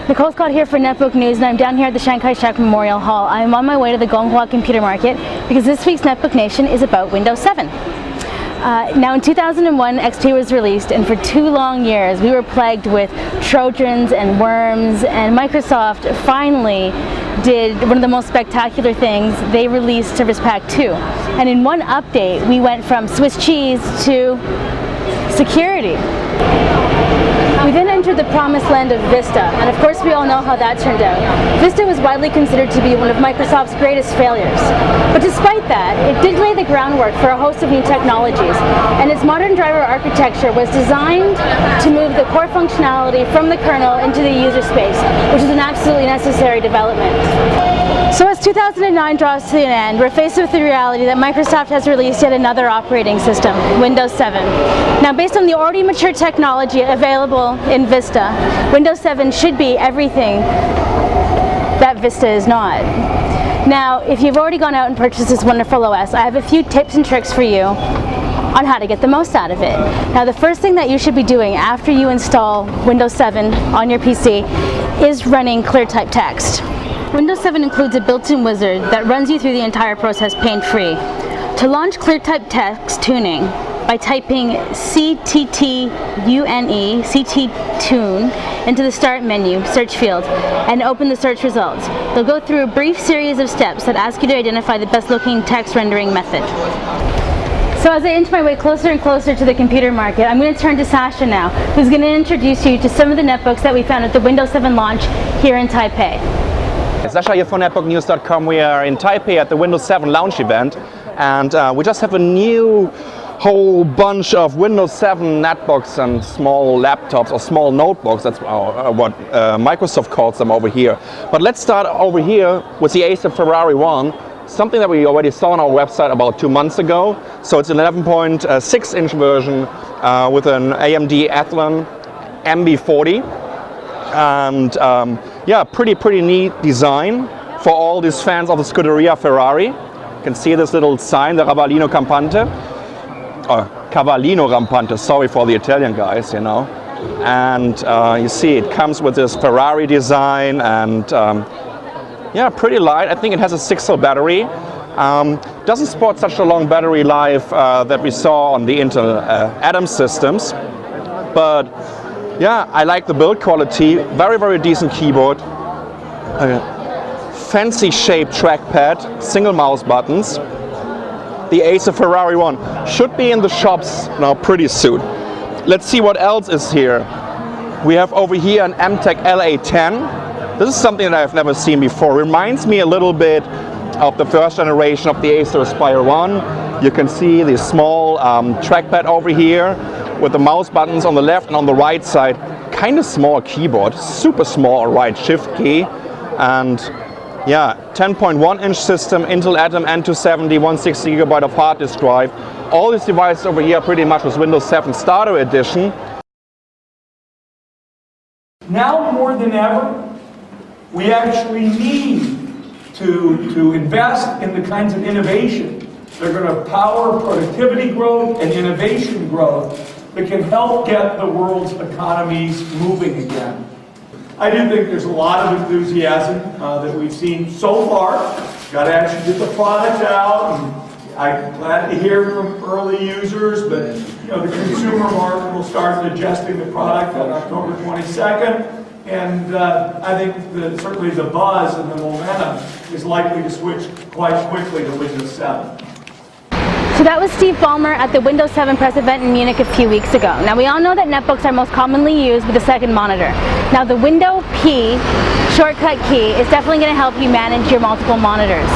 Nicole Scott here for Netbook News, and I'm down here at the Chiang Kai-shek Memorial Hall. I'm on my way to the Gonghua Computer Market because this week's Netbook Nation is about Windows 7. Now in 2001, XP was released, and for 2 long years we were plagued with Trojans and worms, and Microsoft finally did one of the most spectacular things. They released Service Pack 2. And in one update, we went from Swiss cheese to security. We then entered the promised land of Vista, and of course we all know how that turned out. Vista was widely considered to be one of Microsoft's greatest failures. But despite that, it did lay the groundwork for a host of new technologies, and its modern driver architecture was designed to move the core functionality from the kernel into the user space, which is an absolutely necessary development. So as 2009 draws to an end, we're faced with the reality that Microsoft has released yet another operating system, Windows 7. Now, based on the already mature technology available in Vista, Windows 7 should be everything that Vista is not. Now, if you've already gone out and purchased this wonderful OS, I have a few tips and tricks for you on how to get the most out of it. Now, the first thing that you should be doing after you install Windows 7 on your PC is running ClearType Text. Windows 7 includes a built-in wizard that runs you through the entire process pain-free. To launch ClearType Text tuning, by typing CTTUNE, CTTune, into the Start menu, search field, and open the search results. They'll go through a brief series of steps that ask you to identify the best looking text rendering method. So as I inch my way closer and closer to the computer market, I'm going to turn to Sasha now, who's going to introduce you to some of the netbooks that we found at the Windows 7 launch here in Taipei. Sasha here from netbooknews.com. We are in Taipei at the Windows 7 launch event, and we just have a new whole bunch of Windows 7 netbooks and small laptops or small notebooks. That's what Microsoft calls them over here. But let's start over here with the Acer Ferrari 1, something that we already saw on our website about 2 months ago. So it's an 11.6-inch version with an AMD Athlon MB40. And yeah, pretty neat design for all these fans of the Scuderia Ferrari. You can see this little sign, the Cavallino Rampante. Cavallino Rampante, sorry for the Italian guys, you know. And you see it comes with this Ferrari design, and yeah, pretty light. I think it has a 6-cell battery. Doesn't support such a long battery life that we saw on the Intel Atom systems. But yeah, I like the build quality. Very decent keyboard. Fancy shaped trackpad, single mouse buttons. The Acer Ferrari 1 should be in the shops now pretty soon. Let's see what else is here. We have over here an MTech LA10. This is something that I've never seen before. Reminds me a little bit of the first generation of the Acer Aspire 1. You can see the small trackpad over here with the mouse buttons on the left and on the right side. Kind of small keyboard, super small right shift key. And yeah, 10.1-inch system, Intel Atom N270, 160GB of hard disk drive. All these devices over here pretty much with Windows 7 Starter Edition. Now more than ever, we actually need to invest in the kinds of innovation that are going to power productivity growth and innovation growth that can help get the world's economies moving again. I do think there's a lot of enthusiasm that we've seen so far. Got to actually get the product out, and I'm glad to hear from early users, but you know, the consumer market will start adjusting the product on October 22nd, and I think that certainly the buzz and the momentum is likely to switch quite quickly to Windows 7. So that was Steve Ballmer at the Windows 7 press event in Munich a few weeks ago. Now we all know that netbooks are most commonly used with a second monitor. Now the Window P shortcut key is definitely going to help you manage your multiple monitors.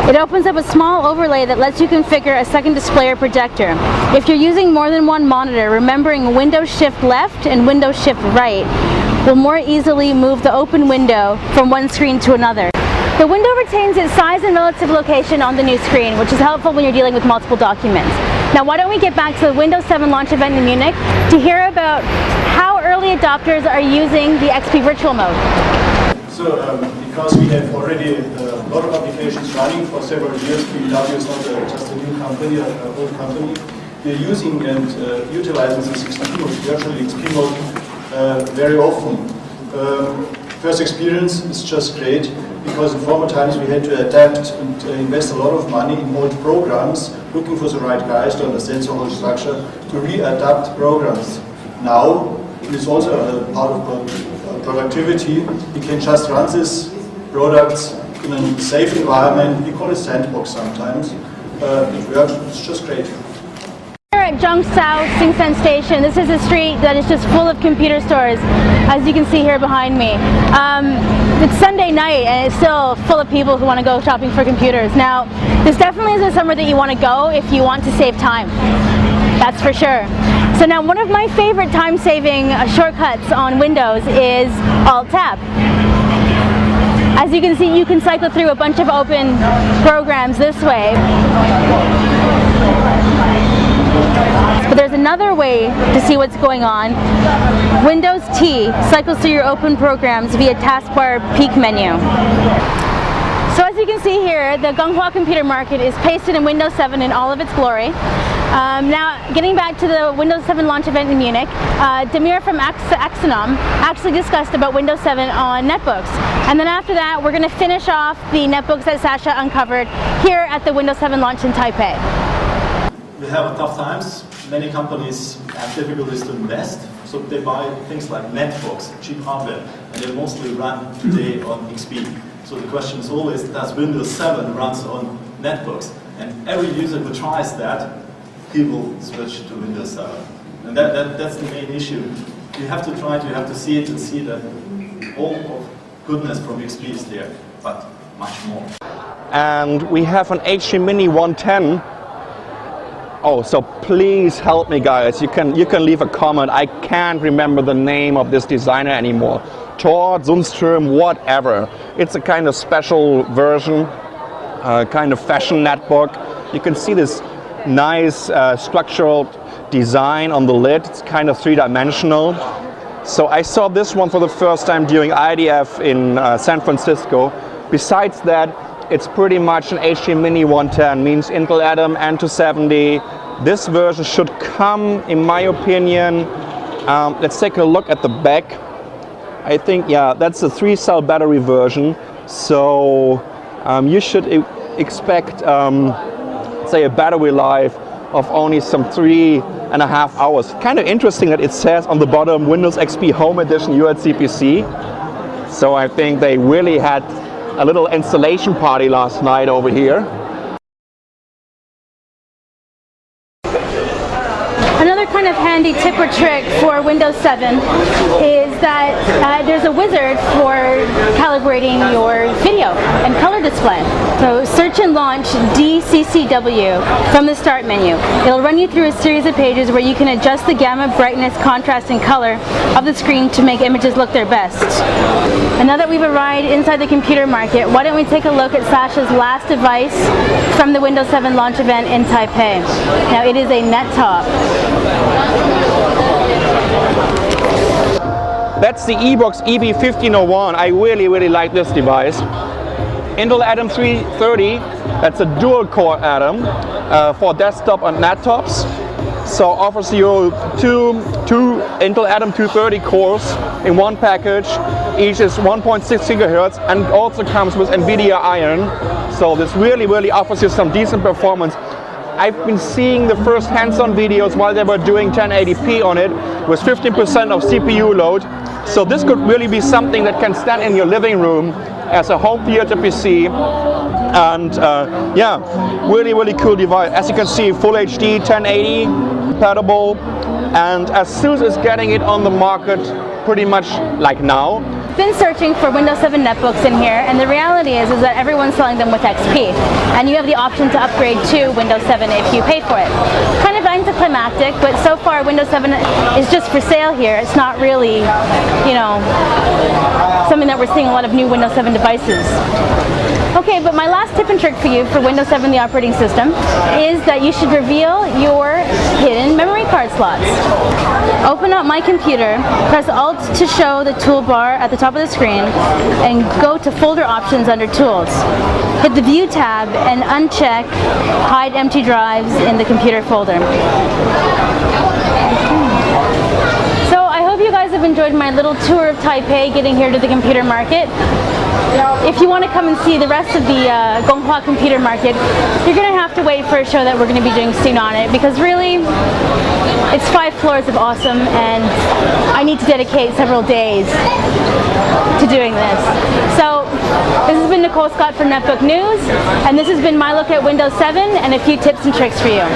It opens up a small overlay that lets you configure a second display or projector. If you're using more than one monitor, remembering Windows Shift Left and Windows Shift Right will more easily move the open window from one screen to another. The window retains its size and relative location on the new screen, which is helpful when you're dealing with multiple documents. Now why don't we get back to the Windows 7 launch event in Munich to hear about how early adopters are using the XP Virtual Mode. So because we have already a lot of applications running for several years, PBW is not just a new company, an old company. We're using and utilizing the 16 mode, virtual XP mode very often. First experience is just great, because in former times we had to adapt and invest a lot of money in old programs, looking for the right guys to understand the whole structure, to readapt programs. Now, it is also a part of productivity. We can just run these products in a safe environment. We call it sandbox sometimes. It works, it's just great. Here at Zhang South Singsen Station, this is a street that is just full of computer stores, as you can see here behind me. It's Sunday night and it's still full of people who want to go shopping for computers. Now, this definitely is a summer that you want to go if you want to save time. That's for sure. So now one of my favorite time-saving shortcuts on Windows is Alt-Tab. As you can see, you can cycle through a bunch of open programs this way. But there's another way to see what's going on. Windows T cycles through your open programs via taskbar peek menu. So as you can see here, the Gonghua computer market is pasted in Windows 7 in all of its glory. Now, getting back to the Windows 7 launch event in Munich, Damir from Axonom actually discussed about Windows 7 on netbooks. And then after that, we're going to finish off the netbooks that Sasha uncovered here at the Windows 7 launch in Taipei. We have tough times. Many companies have difficulties to invest, so they buy things like netbooks, cheap hardware, and they mostly run today on XP. So the question is always, does Windows 7 runs on netbooks? And every user who tries that, he will switch to Windows 7. And that's the main issue. You have to try it, you have to see it and see that all of goodness from XP is there, but much more. And we have an HP Mini 110. Oh, so please help me, guys. You can leave a comment. I can't remember the name of this designer anymore. Thor, Sundström, whatever. It's a kind of special version, kind of fashion netbook. You can see this nice structural design on the lid. It's kind of three-dimensional. So I saw this one for the first time during IDF in San Francisco. Besides that, it's pretty much an HP Mini 110, means Intel Atom N270. This version should come, in my opinion. Let's take a look at the back. I think, yeah, that's a 3-cell battery version. So you should expect, say, a battery life of only some 3.5 hours. Kind of interesting that it says on the bottom Windows XP Home Edition UHCPC. So I think they really had a little installation party last night over here. Another kind of handy tip or trick for Windows 7 is that there's a wizard for calibrating your video and color display. So search and launch DCCW from the start menu. It'll run you through a series of pages where you can adjust the gamma, brightness, contrast, and color of the screen to make images look their best. And now that we've arrived inside the computer market, why don't we take a look at Sasha's last device from the Windows 7 launch event in Taipei. Now it is a NetTop. That's the eBox EB1501. I really like this device. Intel Atom 330, that's a dual core Atom for desktop and laptops. So offers you two Intel Atom 230 cores in one package. Each is 1.6 gigahertz and also comes with NVIDIA Iron. So this really offers you some decent performance. I've been seeing the first hands-on videos while they were doing 1080p on it with 15% of CPU load. So this could really be something that can stand in your living room as a home theater PC. And yeah, really cool device. As you can see, Full HD 1080 compatible. And as soon as it's getting it on the market, pretty much like now, Been searching for Windows 7 netbooks in here, and the reality is that everyone's selling them with XP, and you have the option to upgrade to Windows 7 if you pay for it. Kind of anticlimactic, but so far Windows 7 is just for sale here. It's not really, you know, something that we're seeing a lot of new Windows 7 devices. Okay, but my last tip and trick for you for Windows 7, the operating system, is that you should reveal your hidden memory card slots. Open up My Computer, press Alt to show the toolbar at the top of the screen, and go to Folder Options under Tools. Hit the View tab and uncheck Hide Empty Drives in the computer folder. So I hope you guys have enjoyed my little tour of Taipei, getting here to the computer market. If you want to come and see the rest of the Gonghua Computer Market, you're going to have to wait for a show that we're going to be doing soon on it, because really, it's 5 floors of awesome, and I need to dedicate several days to doing this. So, this has been Nicole Scott for Netbook News, and this has been my look at Windows 7 and a few tips and tricks for you.